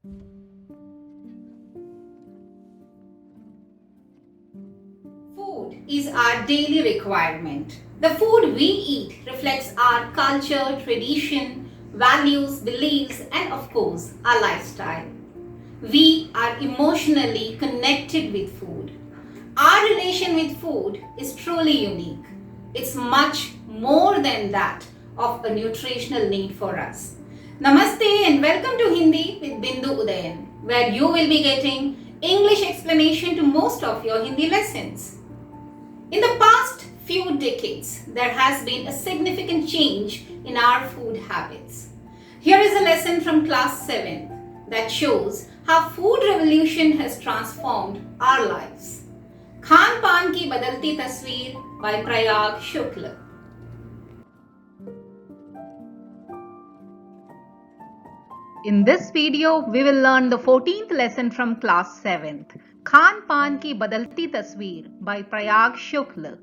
Food is our daily requirement. The food we eat reflects our culture, tradition, values, beliefs, and of course, our lifestyle. We are emotionally connected with food. Our relation with food is truly unique. It's much more than that of a nutritional need for us. Namaste and welcome to Hindi with Bindu Udayan, where you will be getting English explanation to most of your Hindi lessons. In the past few decades, there has been a significant change in our food habits. Here is a lesson from class 7th that shows how food revolution has transformed our lives. Khan पान की बदलती तस्वीर by Prayag Shukla. In this video, we will learn the 14th lesson from class 7th, Khan Pan Ki Badalti Tasveer by Prayag Shukla.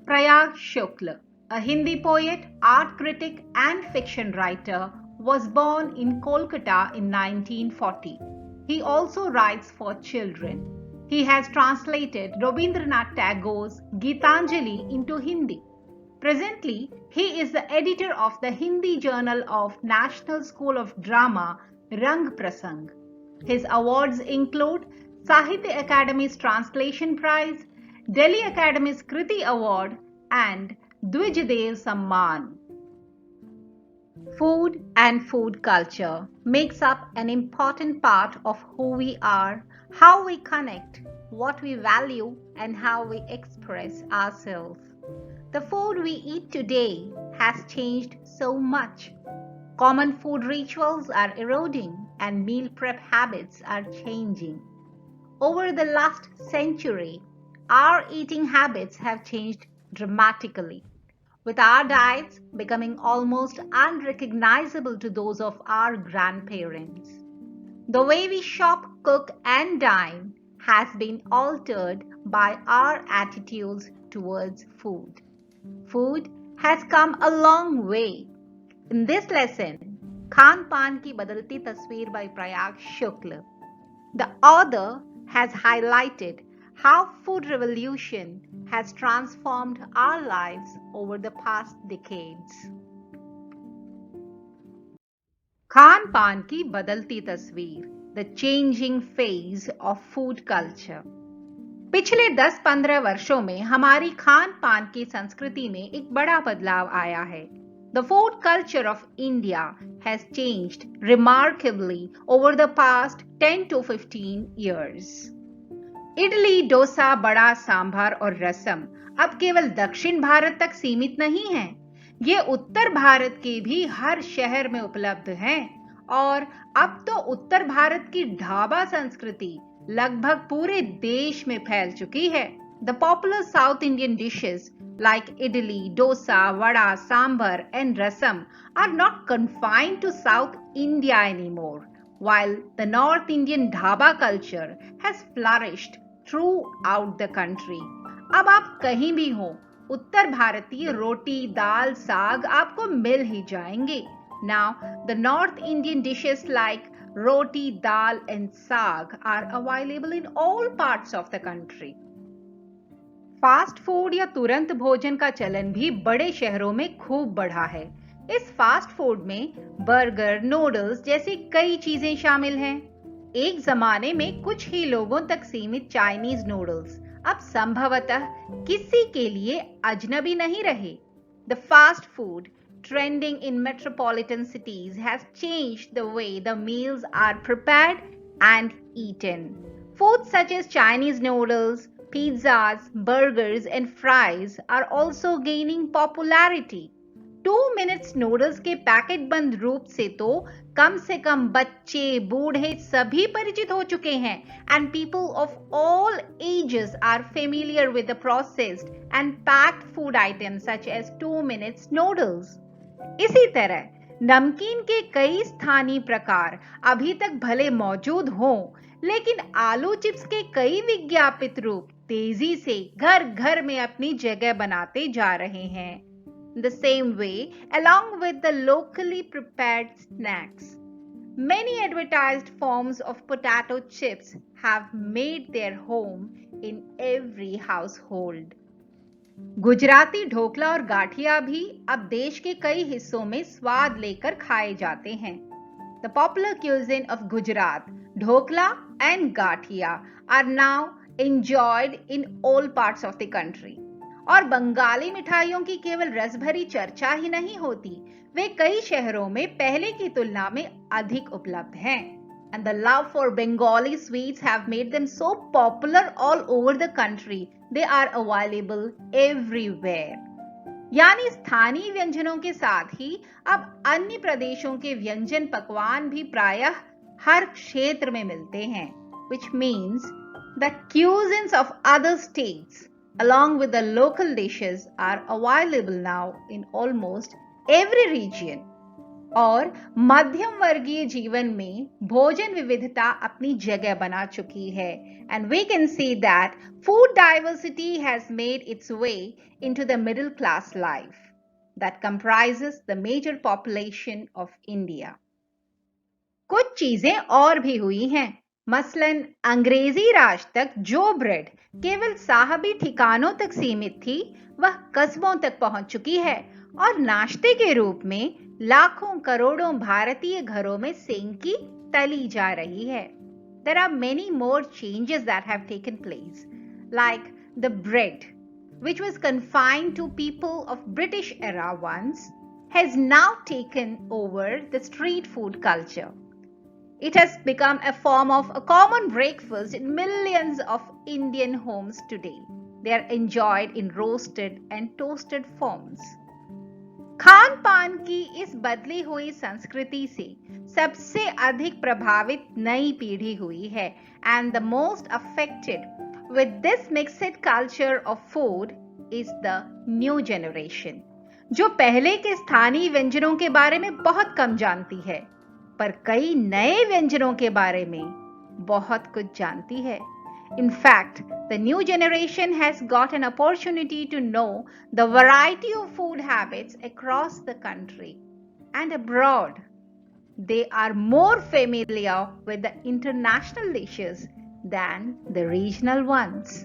Prayag Shukla, a Hindi poet, art critic and fiction writer, was born in Kolkata in 1940. He also writes for children. He has translated Rabindranath Tagore's Gitanjali into Hindi. Presently, he is the editor of the Hindi Journal of National School of Drama, Rang Prasang. His awards include Sahitya Academy's Translation Prize, Delhi Academy's Kriti Award, and Dwijdev Samman. Food and food culture makes up an important part of who we are, how we connect, what we value, and how we express ourselves. The food we eat today has changed so much. Common food rituals are eroding and meal prep habits are changing. Over the last century, our eating habits have changed dramatically, with our diets becoming almost unrecognizable to those of our grandparents. The way we shop, cook, and dine has been altered by our attitudes towards food. Food has come a long way. In this lesson, Khan Pan Ki Badalti Tasveer by Prayag Shukla, the author has highlighted how food revolution has transformed our lives over the past decades. Khan Pan Ki Badalti Tasveer, the changing phase of food culture. पिछले 10-15 वर्षों में हमारी खान पान की संस्कृति में एक बड़ा बदलाव आया है. The food culture of India has changed remarkably over the past 10 to 15 years. Idli, dosa, बड़ा, सांभर और रसम अब केवल दक्षिण भारत तक सीमित नहीं है. ये उत्तर भारत के भी हर शहर में उपलब्ध हैं और अब तो उत्तर भारत की ढाबा संस्कृति लगभग पूरे देश में फैल चुकी है. The popular South Indian dishes like idli, dosa, vada, sambar and rasam are not confined to South India anymore, while the North Indian dhaba culture has flourished throughout the country. अब आप कहीं भी हो, उत्तर भारतीय रोटी, दाल, साग आपको मिल ही जाएंगे. Now, the North Indian dishes like roti, dal and saag are available in all parts of the country. Fast food या तुरंत भोजन का चलन भी बड़े शहरों में खूब बढ़ा है. इस फास्ट फूड में बर्गर, नूडल्स जैसी कई चीजें शामिल हैं. एक जमाने में कुछ ही लोगों तक सीमित चाइनीज नूडल्स अब संभवतः किसी के लिए अजनबी नहीं रहे. The fast food trending in metropolitan cities has changed the way the meals are prepared and eaten. Foods such as Chinese noodles, pizzas, burgers and fries are also gaining popularity. 2 minutes noodles के packet बंद रूप से तो कम से कम बच्चे, बूढ़े सभी परिचित हो चुके हैं and people of all ages are familiar with the processed and packed food items such as 2 minutes noodles. इसी तरह नमकीन के कई स्थानीय प्रकार अभी तक भले मौजूद हों, लेकिन आलू चिप्स के कई विज्ञापित रूप तेजी से घर घर में अपनी जगह बनाते जा रहे हैं. The same way, along with the locally prepared snacks, Many advertised forms of potato chips have made their home in every household. Gujarati dhokla और गाठिया भी अब देश के कई हिस्सों में स्वाद लेकर खाए जाते हैं. The popular cuisine of Gujarat, dhokla and gathia, are now enjoyed in all parts of the country. और बंगाली मिठाइयों की केवल रसभरी चर्चा ही नहीं होती, वे कई शहरों में पहले की तुलना में अधिक उपलब्ध हैं. And the love for Bengali sweets have made them so popular all over the country. They are available everywhere. यानी स्थानीय व्यंजनों के साथ ही अब अन्य प्रदेशों के व्यंजन पकवान भी प्रायः हर क्षेत्र में मिलते हैं, which means the cuisines of other states along with the local dishes are available now in almost every region. और मध्यम वर्गीय जीवन में भोजन विविधता अपनी जगह बना चुकी है, and we can see that food diversity has made its way into the middle class life that comprises the major population of India. कुछ चीजें और भी हुई हैं. मसलन अंग्रेजी राज तक जो ब्रेड केवल साहबी ठिकानों तक सीमित थी, वह कस्बों तक पहुंच चुकी है और नाश्ते के रूप में लाखों करोड़ों भारतीय घरों में सेंकी तली जा रही है. There are many more changes that have taken place, like the bread, which was confined to people of British era once, has now taken over the street food culture. It has become a form of a common breakfast in millions of Indian homes today. They are enjoyed in roasted and toasted forms. Khan पान की इस बदली हुई संस्कृति से सबसे अधिक प्रभावित नई पीढ़ी हुई है, and the most affected with this mixed culture of food is the new generation, जो पहले के स्थानीय व्यंजनों के बारे में बहुत कम जानती है, पर कई नए व्यंजनों के बारे में बहुत कुछ जानती है. In fact, the new generation has got an opportunity to know the variety of food habits across the country and abroad. They are more familiar with the international dishes than the regional ones.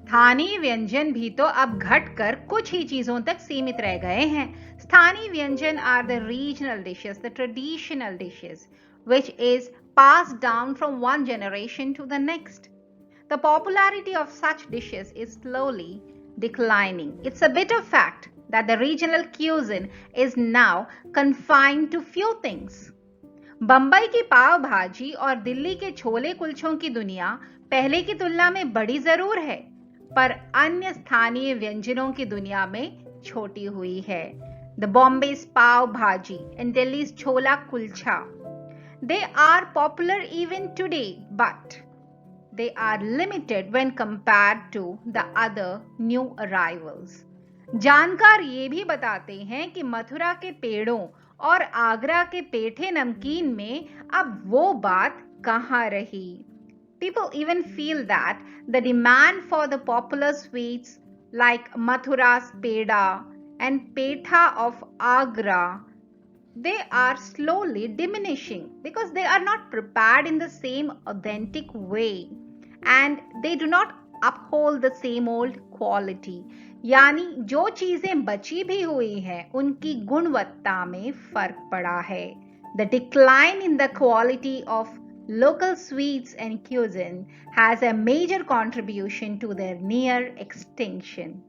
स्थानीय व्यंजन भी तो अब घटकर कुछ ही चीजों तक सीमित रह गए हैं. स्थानीय व्यंजन are the regional dishes, the traditional dishes, which is passed down from one generation to the next. The popularity of such dishes is slowly declining. It's a bitter fact that the regional cuisine is now confined to few things. Bombay की पाव भाजी और दिल्ली के छोले कुलचों की दुनिया पहले की तुलना में बड़ी जरूर है, पर अन्य स्थानीय व्यंजनों की दुनिया में छोटी हुई है. The Bombay's pav bhaji and Delhi's chola kulcha, they are popular even today, but they are limited when compared to the other new arrivals. जानकार ये भी बताते हैं कि मथुरा के पेड़ों और आगरा के पेठे नमकीन में अब वो बात कहाँ रही. People even feel that the demand for the popular sweets like Mathura's peda and petha of Agra, they are slowly diminishing because they are not prepared in the same authentic way and they do not uphold the same old quality. यानी जो चीजें बची भी हुई हैं उनकी गुणवत्ता में फर्क पड़ा है. The decline in the quality of local sweets and cuisine has a major contribution to their near extinction.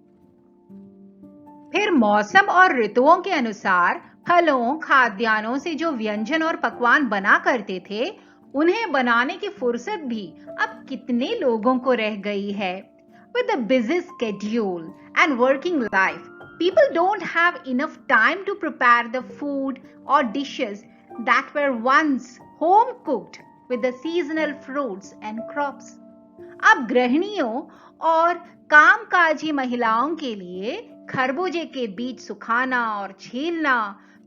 फिर मौसम और ऋतुओं के अनुसार फलों खाद्यान्नों से जो व्यंजन और पकवान बना करते थे, उन्हें बनाने की फुर्सत भी अब कितने लोगों को रह गई है. With a busy schedule and working life, people don't have enough time to prepare the food or dishes that were once home cooked with the seasonal fruits and crops. अब गृहिणियों और कामकाजी महिलाओं के लिए खरबूजे के बीज सुखाना और छीलना,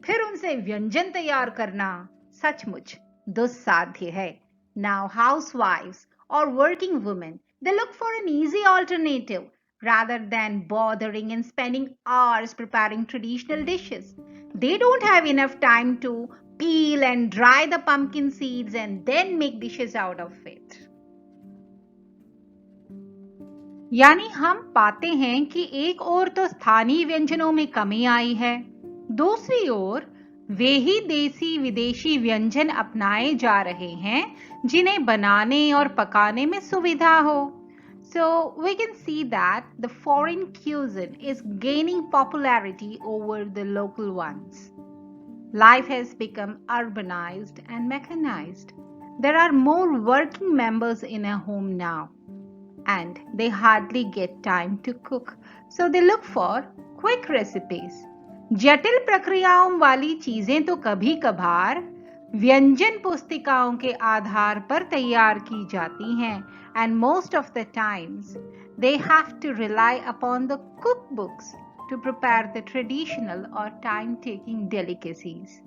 फिर उनसे व्यंजन तैयार करना सचमुच दुस्साध्य है. Now housewives or working women, they look for an easy alternative rather than bothering and spending hours preparing traditional dishes. They don't have enough time to peel and dry the pumpkin seeds and then make dishes out of it. यानी हम पाते हैं कि एक ओर तो स्थानीय व्यंजनों में कमी आई है, दूसरी ओर वे ही देसी विदेशी व्यंजन अपनाए जा रहे हैं जिन्हें बनाने और पकाने में सुविधा हो. So we can see that the foreign cuisine is gaining popularity over the local ones. Life has become urbanized and mechanized. There are more working members in a home now, and they hardly get time to cook. So they look for quick recipes. जटिल प्रक्रियाओं वाली चीजें तो कभी कभार व्यंजन पुस्तिकाओं के आधार पर तैयार की जाती हैं, and most of the times they have to rely upon the cookbooks to prepare the traditional or time-taking delicacies.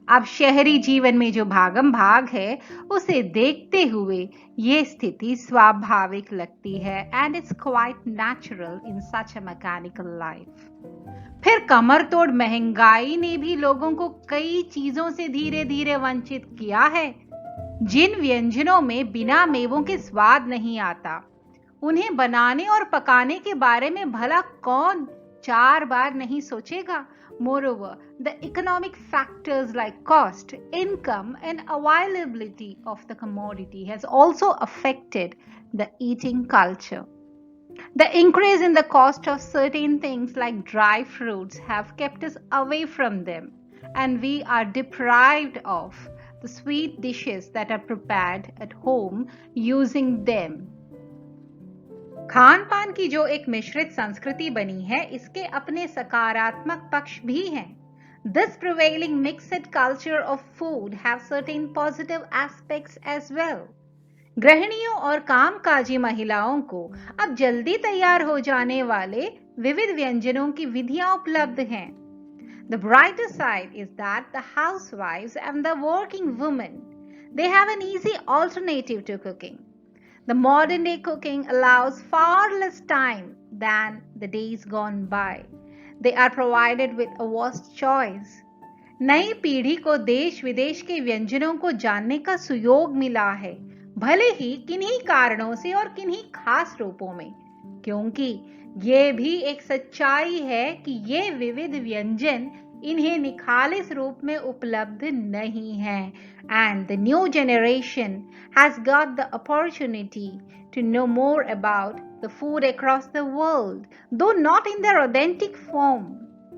अब शहरी जीवन में जो भागम भाग है उसे देखते हुए ये स्थिति स्वाभाविक लगती है, and it's quite natural in such a mechanical life. फिर कमर तोड़ महंगाई ने भी लोगों को कई चीजों से धीरे धीरे वंचित किया है. जिन व्यंजनों में बिना मेवों के स्वाद नहीं आता, उन्हें बनाने और पकाने के बारे में भला कौन 4 बार नहीं सोचेगा. Moreover, the economic factors like cost, income, and availability of the commodity has also affected the eating culture. The increase in the cost of certain things like dry fruits have kept us away from them, and we are deprived of the sweet dishes that are prepared at home using them. Khan पान की जो एक मिश्रित संस्कृति बनी है, इसके अपने सकारात्मक पक्ष भी हैं. This prevailing mixed culture of food have certain positive aspects as well. गृहिणियों और कामकाजी महिलाओं को अब जल्दी तैयार हो जाने वाले विविध व्यंजनों की विधियां उपलब्ध हैं. The brighter side is that the housewives and the working women, they have an easy alternative to cooking. The modern day cooking allows far less time than the days gone by. They are provided with a vast choice. नई पीढ़ी को देश विदेश के व्यंजनों को जानने का सुयोग मिला है, भले ही किन्हीं कारणों से और किन्हीं खास रूपों में, क्योंकि ये भी एक सच्चाई है कि ये विविध व्यंजन इन्हें निखालिस रूप में उपलब्ध नहीं हैं. And the new generation has got the opportunity to know more about the food across the world, though not in their authentic form,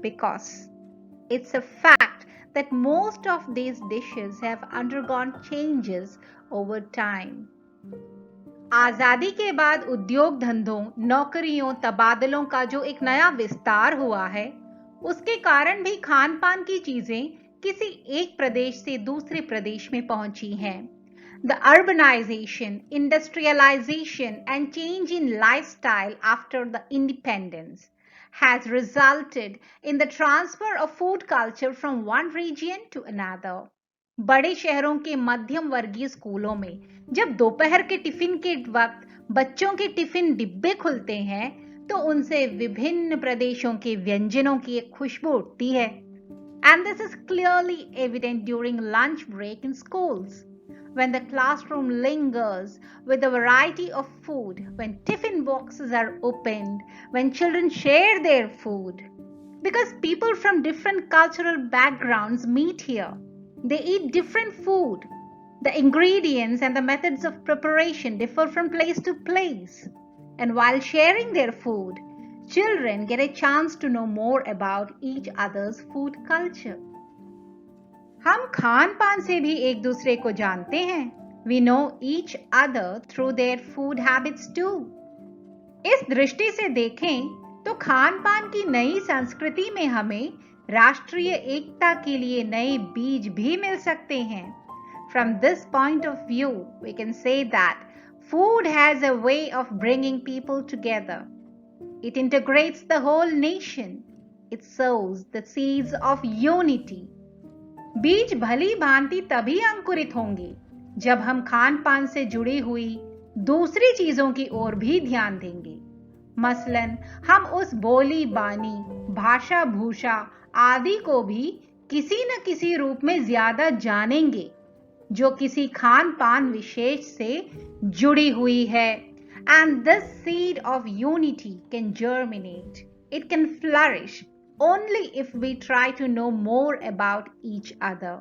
because it's a fact that most of these dishes have undergone changes over time. आजादी के बाद उद्योग धंधों, नौकरियों, तबादलों का जो एक नया विस्तार हुआ है, उसके कारण भी खान पान की चीजें किसी एक प्रदेश से दूसरे प्रदेश में पहुंची हैं. The urbanization, industrialization and change in lifestyle after the independence has resulted in the transfer of food culture from one region to another. बड़े शहरों के मध्यम वर्गीय स्कूलों में जब दोपहर के टिफिन के वक्त बच्चों के टिफिन डिब्बे खुलते हैं, तो उनसे विभिन्न प्रदेशों के व्यंजनों की एक खुशबू उठती है. And this is clearly evident during lunch break in schools, when the classroom lingers with a variety of food, when tiffin boxes are opened, when children share their food. Because people from different cultural backgrounds meet here. They eat different food. The ingredients and the methods of preparation differ from place to place. And while sharing their food, children get a chance to know more about each other's food culture. हम खान पान से भी एक दूसरे को जानते हैं. We know each other through their food habits too. इस दृष्टि से देखें तो खान पान की नई संस्कृति में हमें राष्ट्रीय एकता के लिए नए बीज भी मिल सकते हैं. From this point of view, we can say that food has a way of bringing people together. It integrates the whole nation. It sows the seeds of unity. बीज भली भांति तभी अंकुरित होंगे जब हम खान पान से जुड़ी हुई दूसरी चीजों की ओर भी ध्यान देंगे. मसलन हम उस बोली बानी, भाषा भूषा आदि को भी किसी न किसी रूप में ज्यादा जानेंगे जो किसी खान पान विशेष से जुड़ी हुई है. And this seed of unity can germinate. It can flourish only if we try to know more about each other.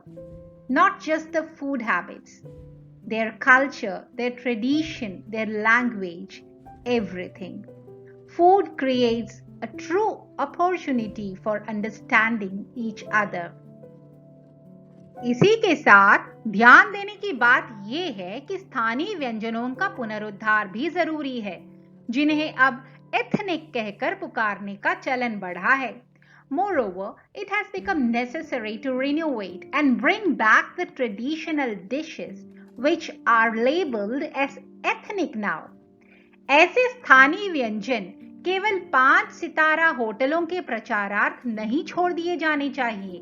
Not just the food habits, their culture, their tradition, their language, everything. Food creates a true opportunity for understanding each other. इसी के साथ ध्यान देने की बात यह है कि स्थानीय व्यंजनों का पुनरुद्धार भी जरूरी है, जिन्हें अब एथनिक कहकर पुकारने का चलन बढ़ा है. Moreover, it has become necessary to renovate and bring back the traditional dishes which are labeled as ethnic now. ऐसे स्थानीय व्यंजन केवल 5 सितारा होटलों के प्रचारार्थ नहीं छोड़ दिए जाने चाहिए.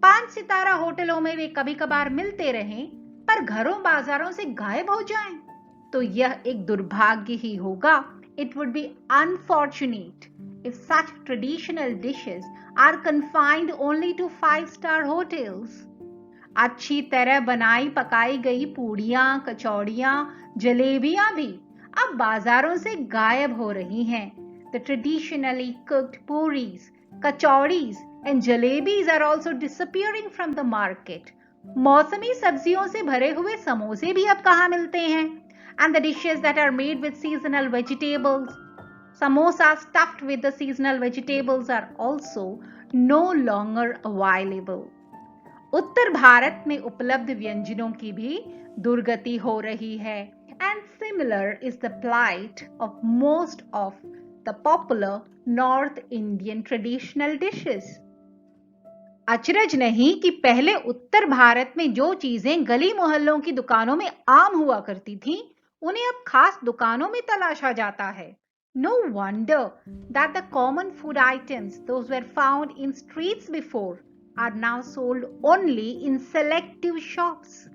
5 सितारा होटलों में वे कभी कभार मिलते रहें, पर घरों बाजारों से गायब हो जाएं, तो यह एक दुर्भाग्य ही होगा. It would be unfortunate if such traditional dishes are confined only to 5-star hotels. अच्छी तरह बनाई पकाई गई पूड़ियां, कचौड़ियां, जलेबियां भी अब बाजारों से गायब हो रही हैं. The traditionally cooked puris, kachauris and jalebis are also disappearing from the market. मौसमी सब्जियों से भरे हुए समोसे भी अब कहाँ मिलते हैं? And the dishes that are made with seasonal vegetables, samosas stuffed with the seasonal vegetables are also no longer available. उत्तर भारत में उपलब्ध व्यंजनों की भी दुर्गति हो रही है. And similar is the plight of most of the popular North Indian traditional dishes. अचरज नहीं कि पहले उत्तर भारत में जो चीजें गली मोहल्लों की दुकानों में आम हुआ करती थीं, उन्हें अब खास दुकानों में तलाशा जाता है. No wonder that the common food items those were found in streets before are now sold only in selective shops.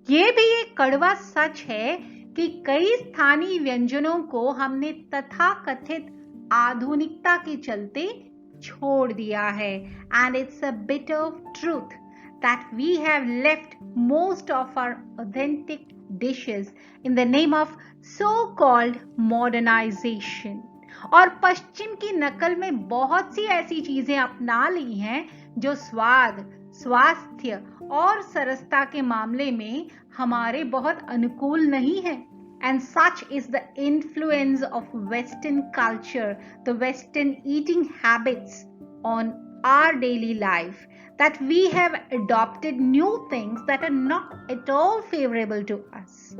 ये भी एक कड़वा सच है कि कई स्थानीय व्यंजनों को हमने तथाकथित आधुनिकता के चलते छोड़ दिया है. And it's a bitter truth that we have left most of our authentic dishes in the name of so-called modernization. और पश्चिम की नकल में बहुत सी ऐसी चीजें अपना ली हैं जो स्वाद, स्वास्थ्य और सरसता के मामले में हमारे बहुत अनुकूल नहीं है. And such is the influence of Western culture, the Western eating habits on our daily life, that we have adopted new things that are not at all favorable to us.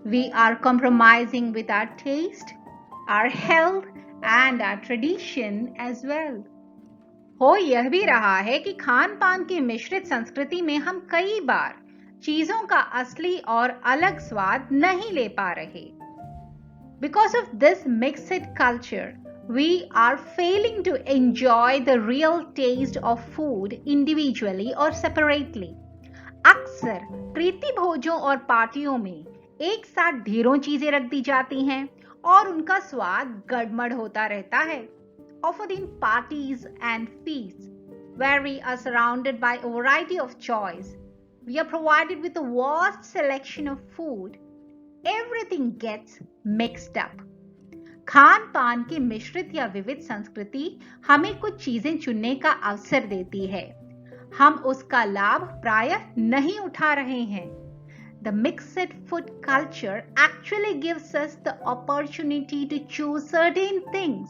We are compromising with our taste, our health, and our tradition as well. हो यह भी रहा है कि खान पान की मिश्रित संस्कृति में हम कई बार चीजों का असली और अलग स्वाद नहीं ले पा रहे. Because of this mixed culture, we are failing to enjoy the real taste of food individually or separately. अक्सर प्रीति भोजों और पार्टियों में एक साथ ढेरों चीजें रख दी जाती हैं और उनका स्वाद गड़बड़ होता रहता है. Often in parties and feasts, where we are surrounded by a variety of choice, we are provided with a vast selection of food. Everything gets mixed up. Khan पान की मिश्रित या विविध संस्कृति हमें कुछ चीजें चुनने का अवसर देती है. हम उसका लाभ प्रायः नहीं उठा रहे हैं. The mixed food culture actually gives us the opportunity to choose certain things,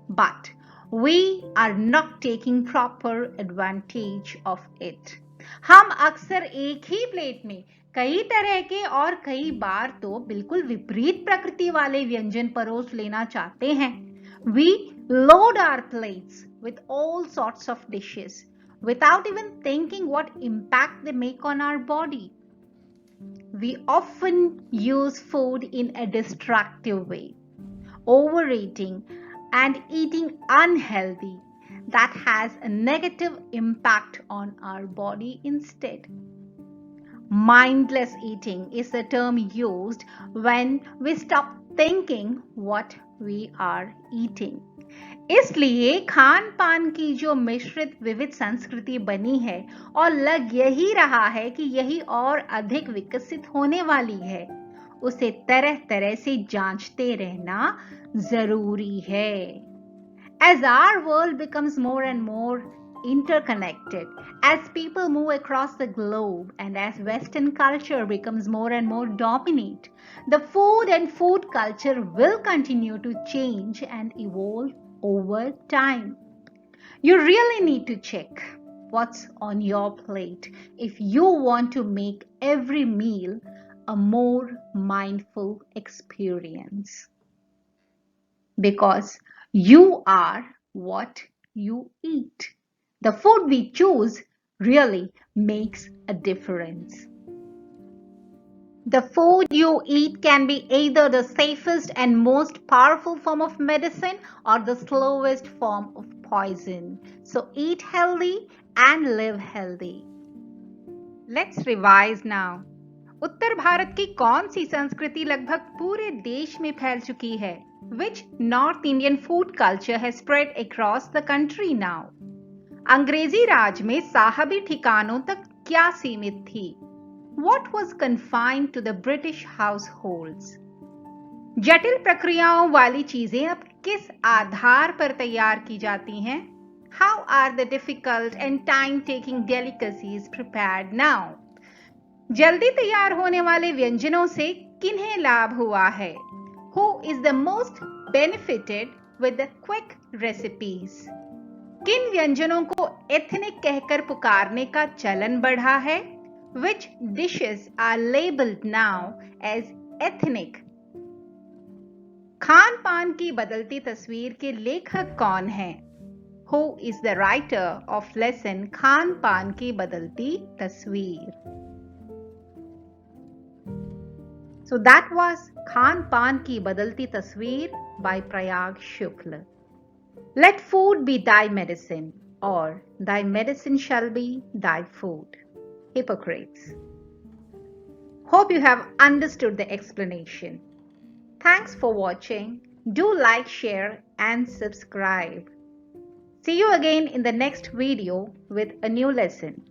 but we are not taking proper advantage of it. हम अक्सर एक ही प्लेट में कई तरह के और कई बार तो बिल्कुल विपरीत प्रकृति वाले व्यंजन परोस लेना चाहते हैं. We load our plates with all sorts of dishes without even thinking what impact they make on our body. We often use food in a destructive way, overeating and eating unhealthy that has a negative impact on our body instead. Mindless eating is the term used when we stop thinking what we are eating. इसलिए खान पान की जो मिश्रित विविध संस्कृति बनी है और लग यही रहा है कि यही और अधिक विकसित होने वाली है, उसे तरह तरह से जांचते रहना जरूरी है. As our world becomes more and more interconnected, as people move across the globe, and as Western culture becomes more and more dominant, the food and food culture will continue to change and evolve over time. You really need to check what's on your plate if you want to make every meal a more mindful experience. Because you are what you eat. The food we choose really makes a difference. The food you eat can be either the safest and most powerful form of medicine or the slowest form of poison. So eat healthy and live healthy. Let's revise now. उत्तर भारत की कौन सी संस्कृति लगभग पूरे देश में फैल चुकी है? Which North Indian food culture has spread across the country now? अंग्रेजी राज में साहबी ठिकानों तक क्या सीमित थी? What was confined to the British households? जटिल प्रक्रियाओं वाली चीजें अब किस आधार पर तैयार की जाती हैं? How are the difficult and time-taking delicacies prepared now? जल्दी तैयार होने वाले व्यंजनों से किन्हें लाभ हुआ है? Who is the most benefited with the quick recipes? किन व्यंजनों को एथनिक कहकर पुकारने का चलन बढ़ा है? Which dishes are labeled now as ethnic? Khan पान की बदलती तस्वीर के लेखक कौन हैं? Who is the writer of lesson Khan पान की बदलती तस्वीर? So that was Khan Pan Ki Badalti Tasveer by Prayag Shukla. Let food be thy medicine, or thy medicine shall be thy food. Hippocrates. Hope you have understood the explanation. Thanks for watching. Do like, share and subscribe. See you again in the next video with a new lesson.